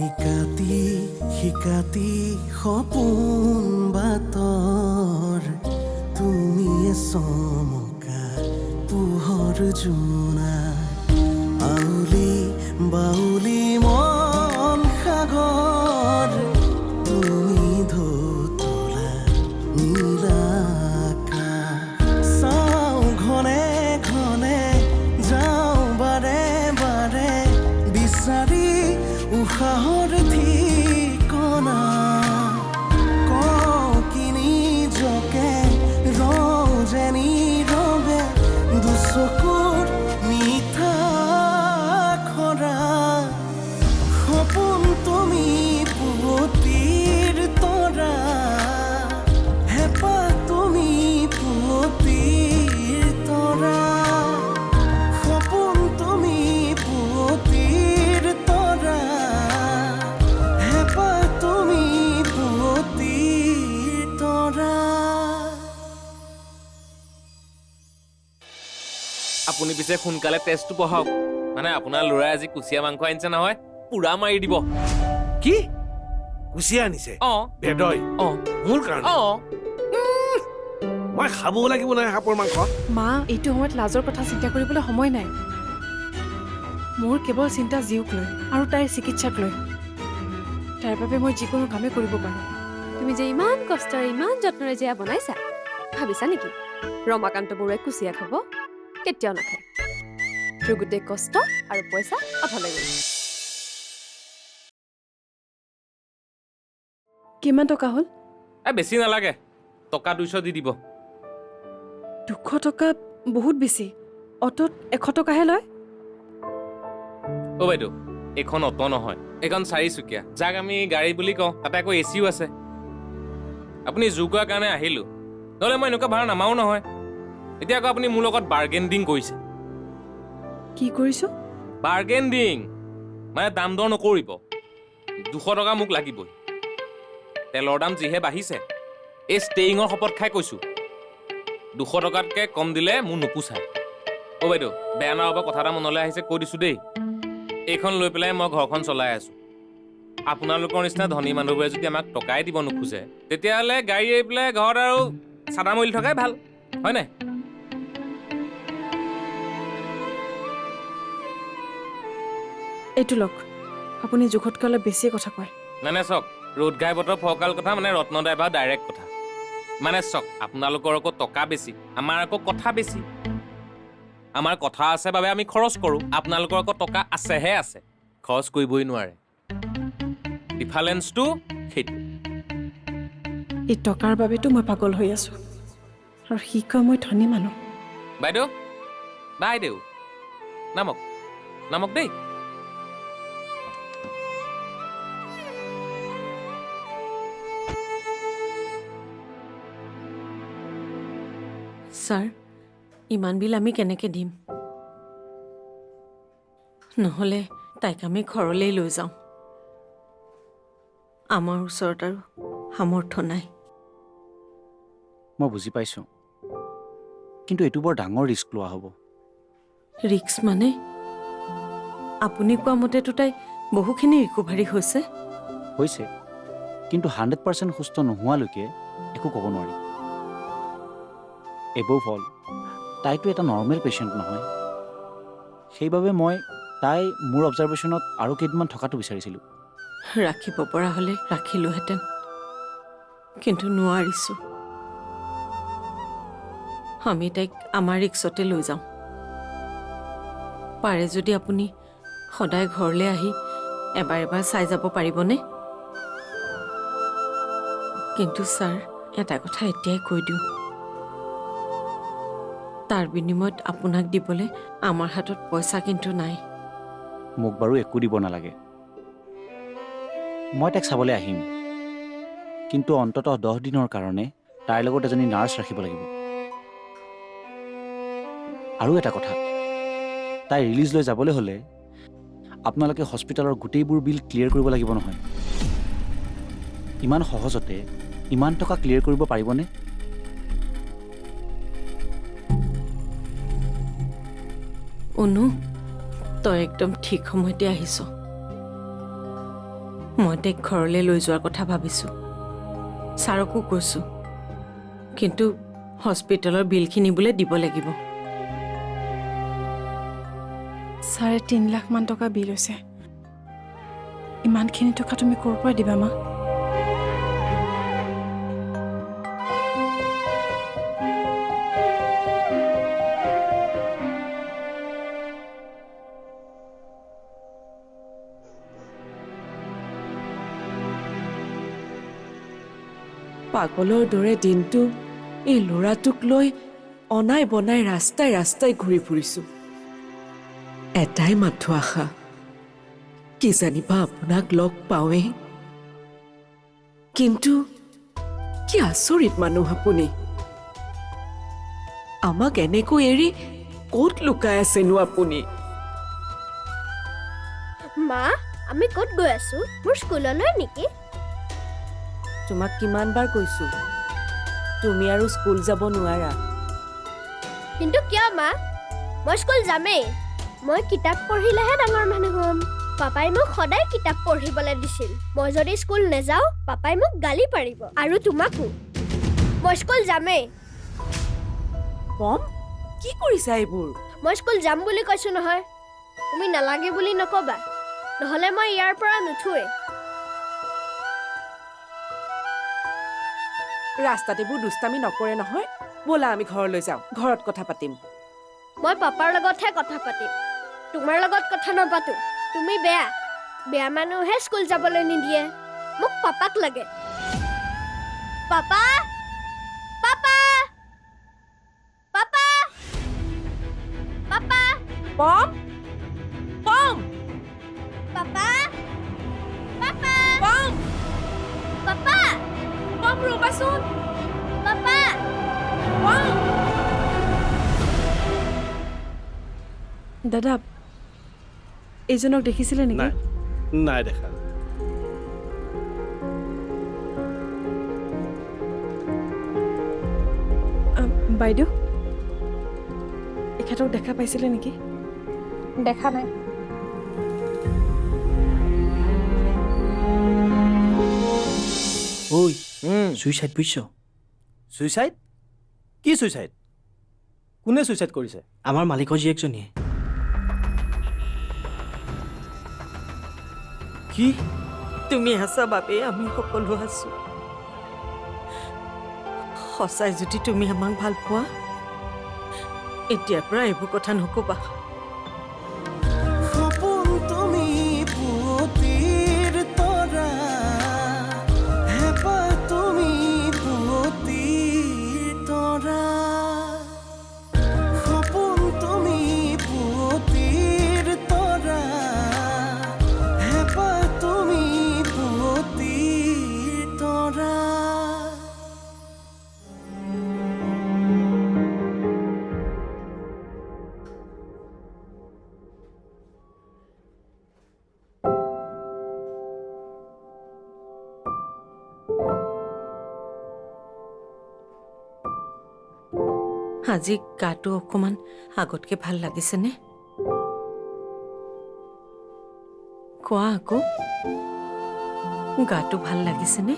ইকাতি শিকাতি সপোন বাতৰ তুমিয়ে চমকা পোহৰ জোনা আউলি বাউলি মন সাগৰ তুমি ধুতলা নীলা আকাশ চাওঁ ঘনে ঘনে যাওঁ বাৰে বাৰে বিচাৰি উশাহৰ ঠিকনা কওঁ কি নিজকে ৰওঁ যে নীৰৱে দুচকুৰ মিঠা খৰা সপোন তুমি পুৱতিৰ তৰা হেঁপাহ তুমি পুৱতিৰ তৰা সপোন তুমি পুৱতিৰ তৰা হেঁপাহ তুমি পুৱতিৰ তৰা। আপুনি পিছে সোনকালে টেষ্টটো পঢ়াওক মানে আপোনাৰ ল'ৰাই আজি কুচিয়া মাংস আনিছে নহয় পুৰা মাৰি দিব। কি কুচিয়া আনিছে অঁ বেদয় অঁ মোৰ কাৰণে অঁ মই খাবও লাগিব নহয় সাপৰ মাংস মা এইটো সময়ত লাজৰ কথা চিন্তা কৰিবলৈ সময় নাই। মোৰ কেৱল চিন্তা জীউক লৈ আৰু তাইৰ চিকিৎসাক লৈ। তাৰ বাবে মই যিকোনো কামেই কৰিব পাৰোঁ। তুমি যে ইমান কষ্টৰে ইমান যত্নৰে জীয়া বনাইছা ভাবিছা নেকি ৰমাকান্ত বৰুৱাই কুচিয়া খাব? কেতিয়াও নাখায়। তোৰ গোটেই কষ্ট আৰু পইচা অথলে গ'ল। কিমান টকা হ'ল? বেছি নালাগে টকা 200 দি দিব। 200 টকা বহুত বেছি। অটোত 100 টকাহে লয়। অ' বাইদেউ এইখন অট' নহয় এইখন 4 চকীয়া যাক আমি গাড়ী বুলি কওঁ। তাতে আকৌ এচিও আছে। আপুনি জোৰ কৰাৰ কাৰণে আহিলোঁ নহ'লে মই এনেকুৱা ভাড়া নামাৰো নহয়। এতিয়া আকৌ আপুনি মোৰ লগত বাৰ্গেণ্ডিং কৰিছে। কি কৰিছোঁ? বাৰ্গেণ্ডিং মানে দাম দৰ নকৰিব। 200 টকা মোক লাগিবই। তেলৰ দাম যিহে বাঢ়িছে এই ষ্টেয়িঙৰ শপত খাই কৈছোঁ 200 টকাতকৈ কম দিলে মোৰ নোপোচায়। অ' বাইদেউ বেয়া নাপাব কথা এটা মনলৈ আহিছে কৈ দিছোঁ দেই। এইখন লৈ পেলাই মই ঘৰখন চলাই আছোঁ। আপোনালোকৰ নিচিনা ধনী মানুহবোৰে যদি আমাক টকাই দিব নোখোজে তেতিয়াহ'লে গাড়ী এৰি পেলাই ঘৰত আৰু চাদা মলি থকাই ভাল হয় নাই? এইটো লওক। আপুনি জোখতকৈ অলপ বেছিয়ে কথা কয়। মানে চাওক ৰ'দ ঘাই বতৰ ফৰকাল কথা মানে ৰত্ন ড্ৰাইভাৰ ডাইৰেক্ট কথা। মানে চাওক আপোনালোকৰ আকৌ টকা বেছি আমাৰ আকৌ কথা বেছি। আমাৰ কথা আছে বাবে আমি খৰচ কৰোঁ। আপোনালোকৰ আকৌ টকা আছেহে আছে খৰচ কৰিবই নোৱাৰে। ডিফাৰেঞ্চটো সেইটো। এই টকাৰ বাবেতো মই পাগল হৈ আছোঁ আৰু সি কয় মই ধনী মানুহ। বাইদেউ বাইদেউ নামক নামক দেই। ছাৰ ইমান বিল আমি কেনেকৈ দিম? নহ'লে তাইক আমি ঘৰলৈ লৈ যাওঁ। আমাৰ ওচৰত আৰু সামৰ্থ্য নাই। মই বুজি পাইছোঁ কিন্তু এইটো বৰ ডাঙৰ ৰিস্ক লোৱা হ'ব। ৰিক্স মানে? আপুনি কোৱা মতেতো তাই বহুখিনি ৰিকভাৰী হৈছে। কিন্তু 100% সুস্থ নোহোৱালৈকে একো ক'ব নোৱাৰি। এবভ অল তাইতো এটা নৰ্মেল পেচেণ্ট নহয়। সেইবাবে মই তাই মোৰ অবজাৰভেশ্যনত আৰু কেইদিনমান থকাটো বিচাৰিছিলোঁ। ৰাখিব পৰা হ'লে ৰাখিলোহেঁতেন কিন্তু নোৱাৰিছোঁ। আমি তাইক আমাৰ ৰিক্সতে লৈ যাওঁ। পাৰে যদি আপুনি সদায় ঘৰলৈ আহি এবাৰ এবাৰ চাই যাব পাৰিবনে? কিন্তু ছাৰ এটা কথা এতিয়াই কৈ দিওঁ, তাৰ বিনিময়ত আপোনাক দিবলৈ আমাৰ হাতত পইচা কিন্তু নাই। মোক বাৰু একো দিব নালাগে। মই তাইক চাবলৈ আহিম কিন্তু অন্ততঃ 10 দিনৰ কাৰণে তাইৰ লগত এজনী নাৰ্ছ ৰাখিব লাগিব। আৰু এটা কথা, তাই ৰিলিজ লৈ যাবলৈ হ'লে আপোনালোকে হস্পিটেলৰ গোটেইবোৰ বিল ক্লিয়াৰ কৰিব লাগিব নহয়। ইমান সহজতে ইমান টকা ক্লিয়াৰ কৰিব পাৰিবনে? অনু, তই একদম ঠিক সময়তে আহিছ। মই তাইক ঘৰলৈ লৈ যোৱাৰ কথা ভাবিছোঁ। ছাৰকো কৈছোঁ, কিন্তু হস্পিটেলৰ বিলখিনি বোলে দিব লাগিব। 3.5 লাখ মান টকা বিল হৈছে। ইমানখিনি টকা তুমি ক'ৰ পৰা দিবা মা? পাগলৰ দৰে দিনটো এই ল'ৰাটোক লৈ অনাই বনাই ৰাস্তাই ৰাস্তাই ঘূৰি ফুৰিছোঁ। এটাই মাথো আশা, কি জানিবা আপোনাক লগ পাওঁৱেই। কিন্তু কি আচৰিত মানুহ আপুনি! আমাক এনেকৈ এৰি ক'ত লুকাই আছেনো আপুনি? মা, আমি ক'ত গৈ আছো? মোৰ স্কুললৈ নেকি? তোমাক কিমানবাৰ কৈছো তুমি আৰু স্কুল যাব নোৱাৰা। কিন্তু কিয় মা? মই স্কুল যামেই। মই কিতাপ পঢ়িলেহে ডাঙৰ মানুহ হ'ম। পাপাই মোক সদায় কিতাপ পঢ়িবলৈ দিছিল। মই যদি স্কুল নাযাওঁ, পাপাই মোক গালি পাৰিব, আৰু তোমাকো। মই স্কুল যামেই। পম, কি কৰিছা এইবোৰ? মই স্কুল যাম বুলি কৈছো নহয়। তুমি নালাগে বুলি নকবা, নহ'লে মই ইয়াৰ পৰা নুঠোৱে। ৰাস্তাত এইবোৰ দুষ্টামি নকৰে নহয়। ব'লা আমি ঘৰলৈ যাওঁ, ঘৰত কথা পাতিম। মই পাপাৰ লগতহে কথা পাতিম, তোমাৰ লগত কথা নাপাতো। তুমি বেয়া বেয়া মানুহে স্কুল যাবলৈ নিদিয়ে। মোক পাপাক লাগে। পাপা, পাপা, পাপা, পাপা, পম, পম, পাপা, পাপা, পম, পাপা, পম, ৰ'বাচোন। পাপা। পম। দাদা, এইজনক দেখিছিলে নেকি? নাই নাই দেখা। বাইদেউ, এখেতক দেখা পাইছিলে নেকি? দেখা নাই। ঐ, চুইচাইড বুজিছ? ছুইচাইড? কি ছুইচাইড? কোনে ছুইচাইড কৰিছে? আমাৰ মালিকৰ জীয়েকজনীয়ে। কি? তুমি আছা বাবে আমি সকলো আছো। সঁচাই যদি তুমি আমাক ভাল পোৱা, এতিয়াৰ পৰা এইবোৰ কথা নকবা। সপোন তুমি পুৱতিৰ তৰা, হেঁপাহ তুমি পুৱতিৰ তৰা। সপোন তুমি পুৱতিৰ তৰা, হেঁপাহ তুমি পুৱতিৰ তৰা। আজি গাটো অকণমান আগতকে ভাল লাগিছেনে? কোৱা আকৌ, গাটো ভাল লাগিছেনে?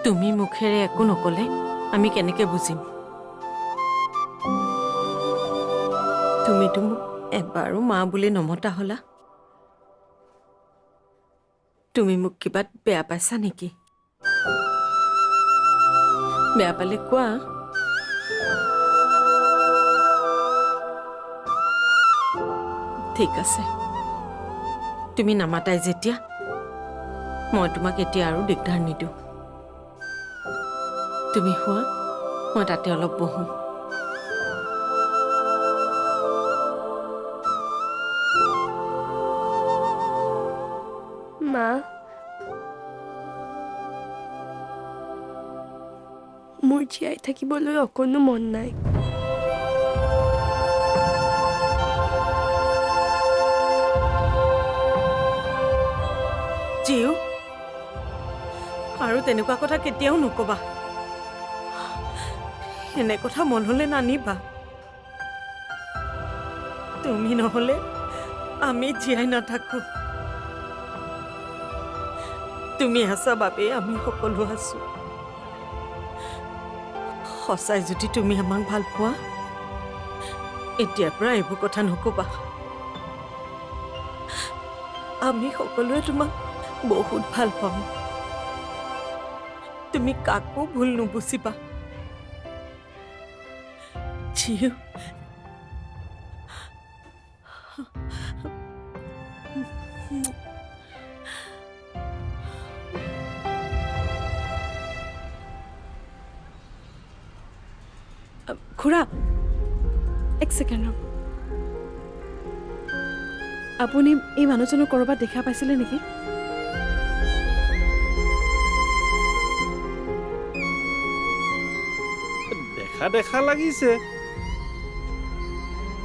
তুমি মুখেৰে একো নকলে আমি কেনেকে বুজিম? তুমিতো মোক এবাৰো মা বুলি নমতা হলা। তুমি মোক কিবা বেয়া পাইছা নেকি? বেয়া পালে কোৱা। ঠিক আছে, তুমি নামাতাই যেতিয়া মই তোমাক এতিয়া আৰু দিগদাৰ নিদিওঁ। তুমি শোৱা, মই তাতে অলপ বহোঁ। মা, মোৰ জীয়াই থাকিবলৈ অকণো মন নাই। জিও, আৰু তেনেকুৱা কথা কেতিয়াও নকবা। এনে কথা মনলৈ নানিবা। তুমি নহলে আমি জীয়াই নাথাকো। তুমি আছা বাবে আমি সকলো আছো। সঁচাই যদি তুমি আমাক ভাল পোৱা, এতিয়াৰ পৰা এইবোৰ কথা নকবা। আমি সকলোৱে তোমাক বহুত ভাল পাওঁ। তুমি কাকো ভুল নুবুজিবা। জিউ, খুৰা এক ছেকেণ্ড ৰ'ব। আপুনি এই মানুহজনক ক'ৰবাত দেখা পাইছিলে নেকি? দেখা দেখা লাগিছে।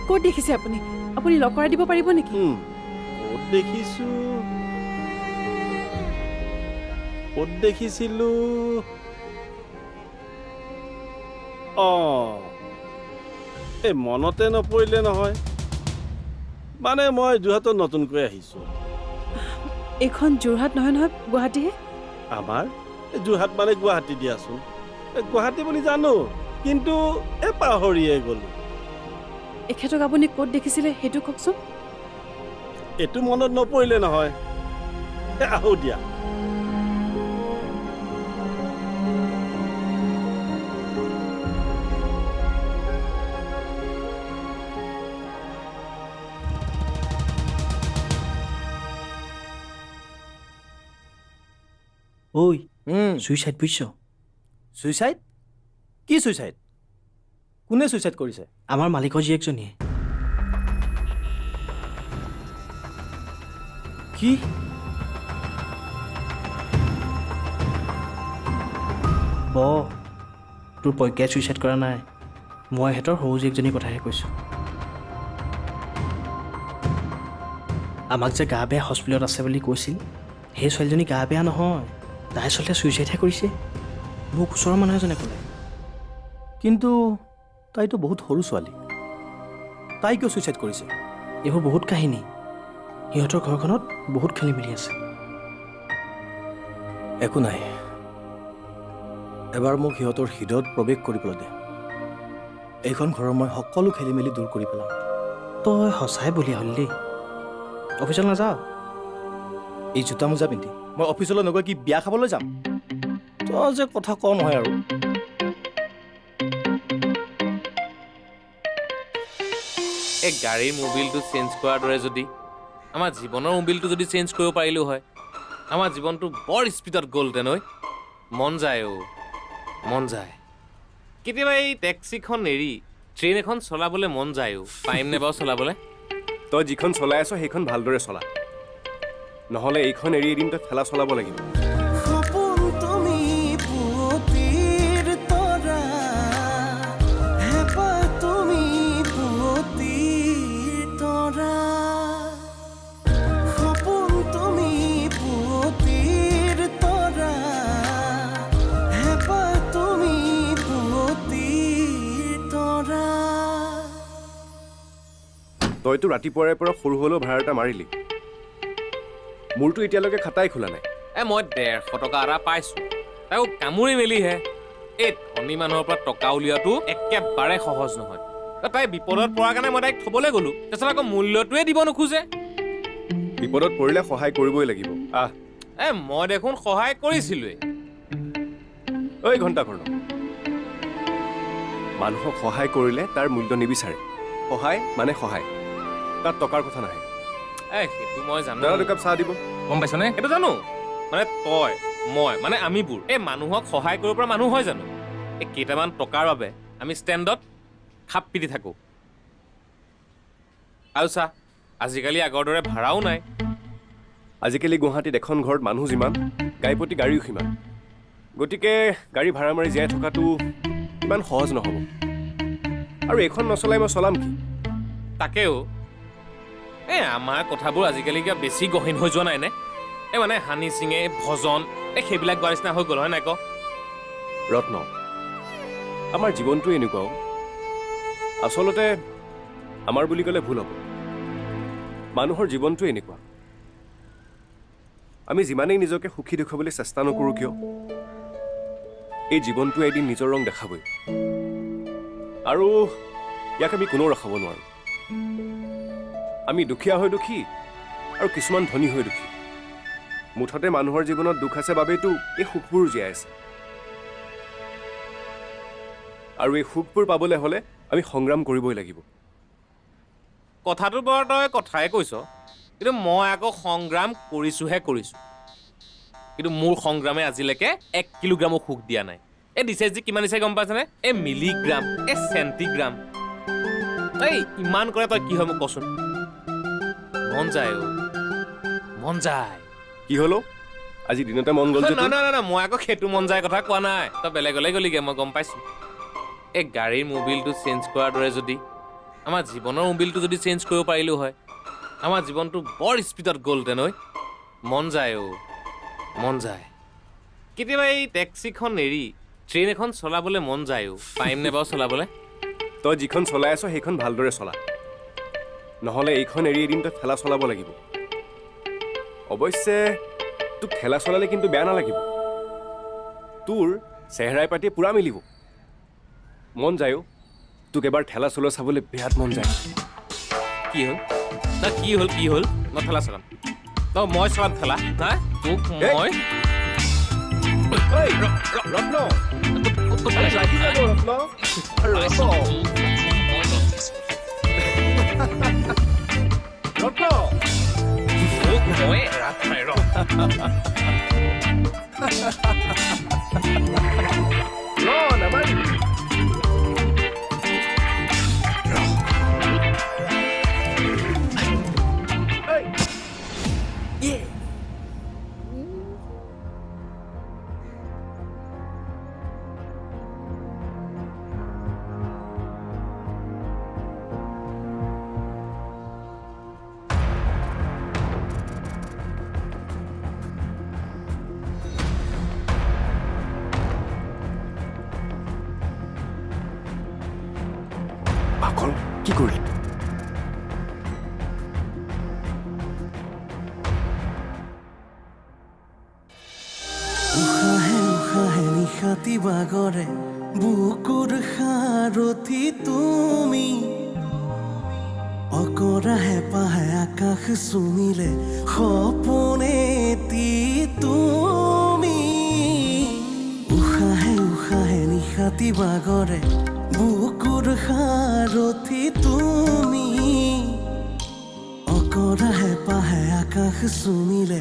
ক'ত দেখিছে আপুনি? আপুনি লগ কৰাই দিব পাৰিব নেকি? ক'ত দেখিছো, ক'ত দেখিছিলো? এই মনতে নপৰিলে নহয়। মানে মই যোৰহাটত নতুনকৈ আহিছো। এইখন যোৰহাট নহয় নহয়, গুৱাহাটীহে। আমাৰ এই যোৰহাট মানে গুৱাহাটী দিয়াচোন। এই গুৱাহাটী বুলি জানো, কিন্তু এই পাহৰিয়ে গ'লো। এখেতক আপুনি ক'ত দেখিছিলে সেইটো কওকচোন। এইটো মনত নপৰিলে নহয়। আহো দিয়া। ঐ ছুইচাইড বুজিছ? ছুইচাইড? কি ছুইচাইড? কোনে ছুইচাইড কৰিছে? আমাৰ মালিকৰ জীয়েকজনীয়ে। কি? তোৰ প্ৰজ্ঞাই ছুইচাইড কৰা নাই। মই সিহঁতৰ সৰু জীয়েকজনীৰ কথাহে কৈছোঁ। আমাক যে গা বেয়া হস্পিটেলত আছে বুলি কৈছিল, সেই ছোৱালীজনী গা বেয়া নহয়, তাই আচলতে ছুইচাইডহে কৰিছে। মোক ওচৰৰ মানুহ এজনে ক'লে। কিন্তু তাইতো বহুত সৰু ছোৱালী, তাই কিয় ছুইচাইড কৰিছে? এইবোৰ বহুত কাহিনী। সিহঁতৰ ঘৰখনত বহুত খেলি মেলি আছে। একো নাই, এবাৰ মোক সিহঁতৰ হৃদয়ত প্ৰৱেশ কৰিবলৈ দে। এইখন ঘৰৰ মই সকলো খেলি মেলি দূৰ কৰি পেলাম। তই সঁচাই বলিয়া হ'লি দেই। অফিচলৈ নাযাওঁ? এই জোতা মোজা পিন্ধি মই অফিচলৈ নগৈ কি বিয়া খাবলৈ যাম? তই যে কথা কওঁ নহয় আৰু। এই গাড়ীৰ মোবিলটো চেঞ্জ কৰাৰ দৰে যদি আমাৰ জীৱনৰ মোবিলটো যদি চেঞ্জ কৰিব পাৰিলোঁ হয়, আমাৰ জীৱনটো বৰ স্পীডত গ'লহেঁতেন। ঐ মন যায়, মন যায়। কেতিয়াবা এই টেক্সিখন এৰি ট্ৰেইন এখন চলাবলৈ মন যায়। পাৰিম নে বাৰু চলাবলৈ? তই যিখন চলাই আছ সেইখন ভালদৰে চলা, নহ'লে এইখন এৰি এদিন তই ঠেলা চলাব লাগিব। সপোন তুমি পুৱতিৰ তৰা, হেঁপাহ তুমি পুৱতিৰ তৰা। সপোন তুমি পুৱতিৰ তৰা, হেঁপাহ তুমি পুৱতিৰ তৰা। তইতো ৰাতিপুৱাৰে পৰা সৰু হ'লেও ভাড়া এটা মাৰিলি। মোৰতো এতিয়ালৈকে খাতাই খোলা নাই। মই 150 টকা এটা পাইছোঁ, তাকো কামুৰি মেলিহে। এই ধনী মানুহৰ পৰা টকা উলিওৱাটো একেবাৰে সহজ নহয়। তাই বিপদত পৰাৰ কাৰণে মই তাইক থ'বলৈ গ'লোঁ, তাৰপিছত আকৌ মূল্যটোৱে দিব নোখোজে। বিপদত পৰিলে সহায় কৰিবই লাগিব। মই দেখোন সহায় কৰিছিলোৱেই। ঐ ঘণ্টাকৰ্ণ, মানুহক সহায় কৰিলে তাৰ মূল্য নিবিচাৰে। সহায় মানে সহায়, তাত টকাৰ কথা নাহে। সেইটো মই জানো। দাদা দুকাপ চাহ দিব। গম পাইছনে? সেইটো জানো। মানে তই মই মানে আমিবোৰ এই মানুহক সহায় কৰিব পৰা মানুহ হয় জানো? এই কেইটামান টকাৰ বাবে আমি ষ্টেণ্ডত খাপ পিটি থাকোঁ। আৰু চা, আজিকালি আগৰ দৰে ভাড়াও নাই। আজিকালি গুৱাহাটীত এখন ঘৰত মানুহ যিমান, গাড়ীপতি গাড়ীও সিমান। গতিকে গাড়ী ভাড়া মাৰি জীয়াই থকাটো ইমান সহজ নহ'ব। আৰু এইখন নচলাই মই চলাম কি? তাকেও আমাৰ কথাবোৰ আজিকালি কিবা বেছি গহীন হৈ যোৱা নাইনে? মানে হানি সিঙে ভজন সেইবিলাক গোৱাৰ নিচিনা হৈ গ'ল, হয় নাই ক? ৰত্ন, আমাৰ জীৱনটো এনেকুৱাও। আচলতে আমাৰ বুলি ক'লে ভুল হ'ব। মানুহৰ জীৱনটো এনেকুৱা আমি যিমানেই নিজকে সুখী দেখুৱাবলৈ চেষ্টা নকৰোঁ কিয় এই জীৱনটো এদিন নিজৰ ৰং দেখাবই আৰু ইয়াক আমি কোনেও ৰখাব নোৱাৰোঁ আমি দুখীয়া হৈ দুখী আৰু কিছুমান ধনী হৈ দুখী মুঠতে মানুহৰ জীৱনত দুখ আছে বাবেইতো এই সুখবোৰ জীয়াই আছে আৰু এই সুখবোৰ পাবলৈ হ'লে আমি সংগ্ৰাম কৰিবই লাগিব কথাটো বৰ তই কথাই কৈছ কিন্তু মই আকৌ সংগ্ৰাম কৰিছোঁহে কৰিছোঁ কিন্তু মোৰ সংগ্ৰামে আজিলৈকে 1 কিলোগ্ৰামো সুখ দিয়া নাই এই দিছে যি কিমান দিছে গম পাইছনে এই মিলিগ্ৰাম এই চেণ্টিগ্ৰাম এই ইমান কৰে তই কি হয় মোক কচোন মন যায় অ' মন যায় কি হ'লো আজি দিনতে মন গ'ল যে তোৰ? নহয় মই আকৌ সেইটো মন যায় কথা কোৱা নাই তই বেলেগলৈ গ'লিগে মই গম পাইছোঁ এই গাড়ীৰ মোবিলটো চেঞ্জ কৰাৰ দৰে যদি আমাৰ জীৱনৰ মোবিলটো যদি চেঞ্জ কৰিব পাৰিলোঁ হয় আমাৰ জীৱনটো বৰ স্পীডত গ'লহেঁতেন ঐ মন যায় অ' মন যায় কেতিয়াবা এই টেক্সিখন এৰি ট্ৰেইন এখন চলাবলৈ মন যায় অ' পাৰিম নে বাৰু চলাবলৈ তই যিখন চলাই আছ সেইখন ভালদৰে চলা নহ'লে এইখন এৰি এদিন তই ঠেলা চলাব লাগিব অৱশ্যে তোক ঠেলা চলালে কিন্তু বেয়া নালাগিব তোৰ চেহেৰাই পাতি পূৰা মিলিব মন যায়ো তোক এবাৰ ঠেলা চলোৱা চাবলৈ বিৰাট মন যায় কি হ'ল তই কি হ'ল মই ঠেলা চলাম তই মই চলাম ঠেলা হা তোক মই ৰত্ন তোক মই ৰাত নাই ৰ পাগল কি কৰিলি উশাহে উশাহে নিশাতি বাগৰে বুকুৰ সাৰথি তুমি অকৰা হেঁপাহে আকাশ চুমিলে সপোনেতি তুমি উশাহে উশাহে নিশাতি বাগৰে বুকুৰ সাৰথি তুমি অকৰা হেঁপাহে আকাশ চুমিলে